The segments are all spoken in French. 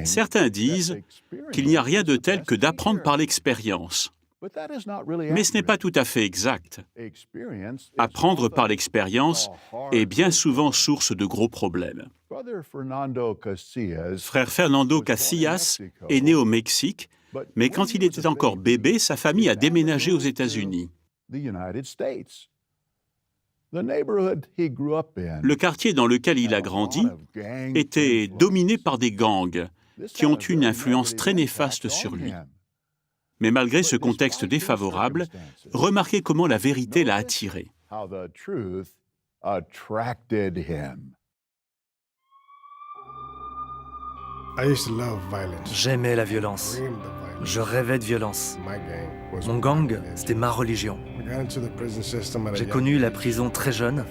Certains disent qu'il n'y a rien de tel que d'apprendre par l'expérience. Mais ce n'est pas tout à fait exact. Apprendre par l'expérience est bien souvent source de gros problèmes. Frère Fernando Casillas est né au Mexique, mais quand il était encore bébé, sa famille a déménagé aux États-Unis. Le quartier dans lequel il a grandi était dominé par des gangs qui ont eu une influence très néfaste sur lui. Mais malgré ce contexte défavorable, remarquez comment la vérité l'a attiré. J'aimais la violence. Je rêvais de violence. Mon gang, c'était ma religion. J'ai connu la prison très jeune.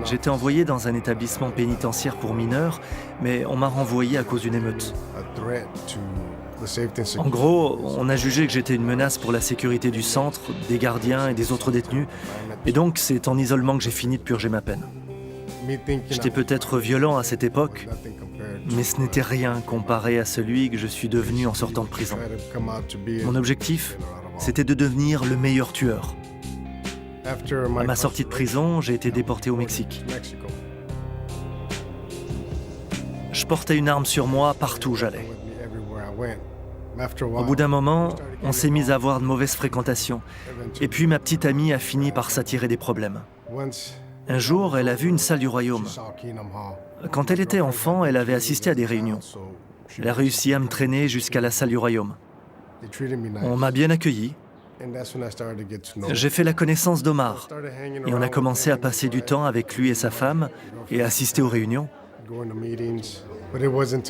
J'étais envoyé dans un établissement pénitentiaire pour mineurs, mais on m'a renvoyé à cause d'une émeute. En gros, on a jugé que j'étais une menace pour la sécurité du centre, des gardiens et des autres détenus, et donc c'est en isolement que j'ai fini de purger ma peine. J'étais peut-être violent à cette époque, mais ce n'était rien comparé à celui que je suis devenu en sortant de prison. Mon objectif, c'était de devenir le meilleur tueur. À ma sortie de prison, j'ai été déporté au Mexique. Je portais une arme sur moi partout où j'allais. Au bout d'un moment, on s'est mis à avoir de mauvaises fréquentations. Et puis ma petite amie a fini par s'attirer des problèmes. Un jour, elle a vu une salle du royaume. Quand elle était enfant, elle avait assisté à des réunions. Elle a réussi à me traîner jusqu'à la salle du royaume. On m'a bien accueilli. J'ai fait la connaissance d'Omar. Et on a commencé à passer du temps avec lui et sa femme et à assister aux réunions.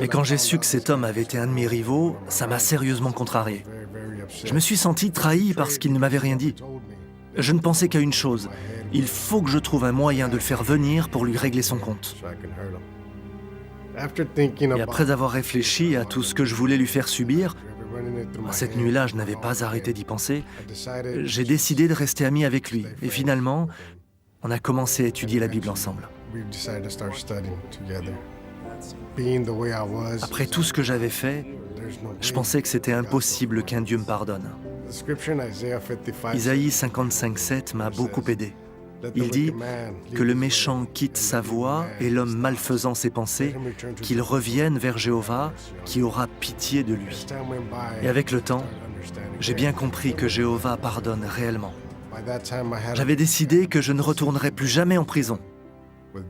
Et quand j'ai su que cet homme avait été un de mes rivaux, ça m'a sérieusement contrarié. Je me suis senti trahi parce qu'il ne m'avait rien dit. Je ne pensais qu'à une chose, il faut que je trouve un moyen de le faire venir pour lui régler son compte. Et après avoir réfléchi à tout ce que je voulais lui faire subir, cette nuit-là, je n'avais pas arrêté d'y penser, j'ai décidé de rester ami avec lui. Et finalement, on a commencé à étudier la Bible ensemble. Après tout ce que j'avais fait, je pensais que c'était impossible qu'un Dieu me pardonne. Isaïe 55:7 m'a beaucoup aidé. Il dit que le méchant quitte sa voie et l'homme malfaisant ses pensées, qu'il revienne vers Jéhovah, qui aura pitié de lui. Et avec le temps, j'ai bien compris que Jéhovah pardonne réellement. J'avais décidé que je ne retournerais plus jamais en prison.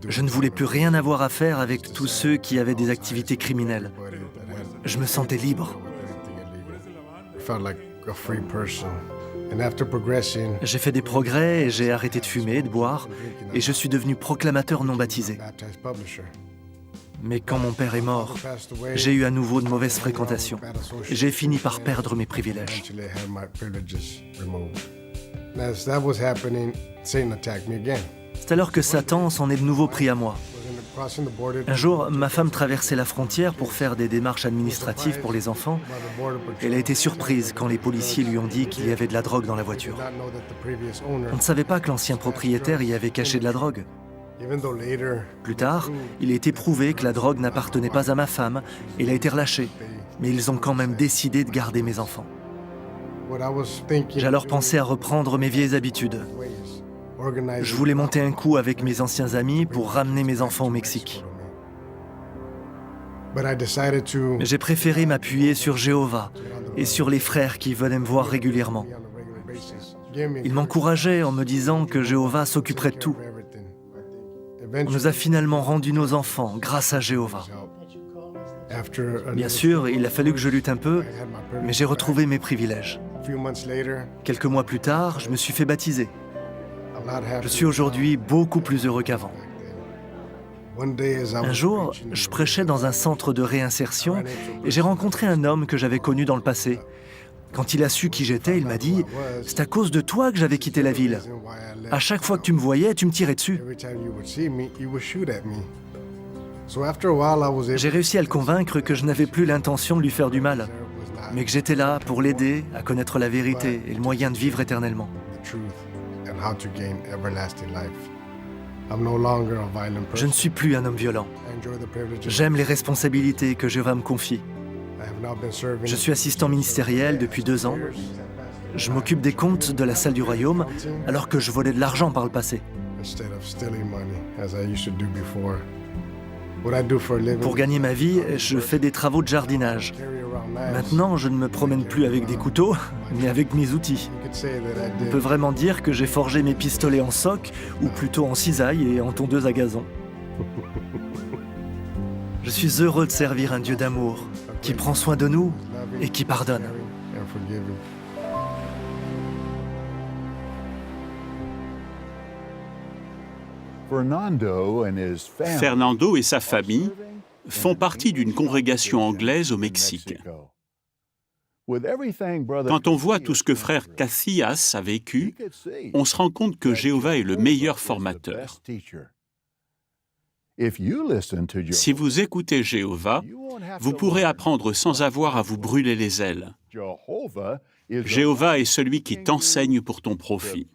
Je ne voulais plus rien avoir à faire avec tous ceux qui avaient des activités criminelles. Je me sentais libre. J'ai fait des progrès et j'ai arrêté de fumer, de boire, et je suis devenu proclamateur non baptisé. Mais quand mon père est mort, j'ai eu à nouveau de mauvaises fréquentations. J'ai fini par perdre mes privilèges. C'est alors que Satan s'en est de nouveau pris à moi. Un jour, ma femme traversait la frontière pour faire des démarches administratives pour les enfants. Elle a été surprise quand les policiers lui ont dit qu'il y avait de la drogue dans la voiture. On ne savait pas que l'ancien propriétaire y avait caché de la drogue. Plus tard, il a été prouvé que la drogue n'appartenait pas à ma femme et elle a été relâchée. Mais ils ont quand même décidé de garder mes enfants. J'ai alors pensé à reprendre mes vieilles habitudes. Je voulais monter un coup avec mes anciens amis pour ramener mes enfants au Mexique. J'ai préféré m'appuyer sur Jéhovah et sur les frères qui venaient me voir régulièrement. Ils m'encourageaient en me disant que Jéhovah s'occuperait de tout. On nous a finalement rendu nos enfants grâce à Jéhovah. Bien sûr, il a fallu que je lutte un peu, mais j'ai retrouvé mes privilèges. Quelques mois plus tard, je me suis fait baptiser. Je suis aujourd'hui beaucoup plus heureux qu'avant. Un jour, je prêchais dans un centre de réinsertion et j'ai rencontré un homme que j'avais connu dans le passé. Quand il a su qui j'étais, il m'a dit « C'est à cause de toi que j'avais quitté la ville. À chaque fois que tu me voyais, tu me tirais dessus. » J'ai réussi à le convaincre que je n'avais plus l'intention de lui faire du mal, mais que j'étais là pour l'aider à connaître la vérité et le moyen de vivre éternellement. Je ne suis plus un homme violent. J'aime les responsabilités que Jéhovah me confie. Je suis assistant ministériel depuis 2 ans. Je m'occupe des comptes de la salle du royaume alors que je volais de l'argent par le passé. Pour gagner ma vie, je fais des travaux de jardinage. Maintenant, je ne me promène plus avec des couteaux, mais avec mes outils. On peut vraiment dire que j'ai forgé mes pistolets en soc, ou plutôt en cisaille et en tondeuse à gazon. Je suis heureux de servir un Dieu d'amour, qui prend soin de nous et qui pardonne. Fernando et sa famille font partie d'une congrégation anglaise au Mexique. Quand on voit tout ce que frère Casillas a vécu, on se rend compte que Jéhovah est le meilleur formateur. Si vous écoutez Jéhovah, vous pourrez apprendre sans avoir à vous brûler les ailes. Jéhovah est celui qui t'enseigne pour ton profit.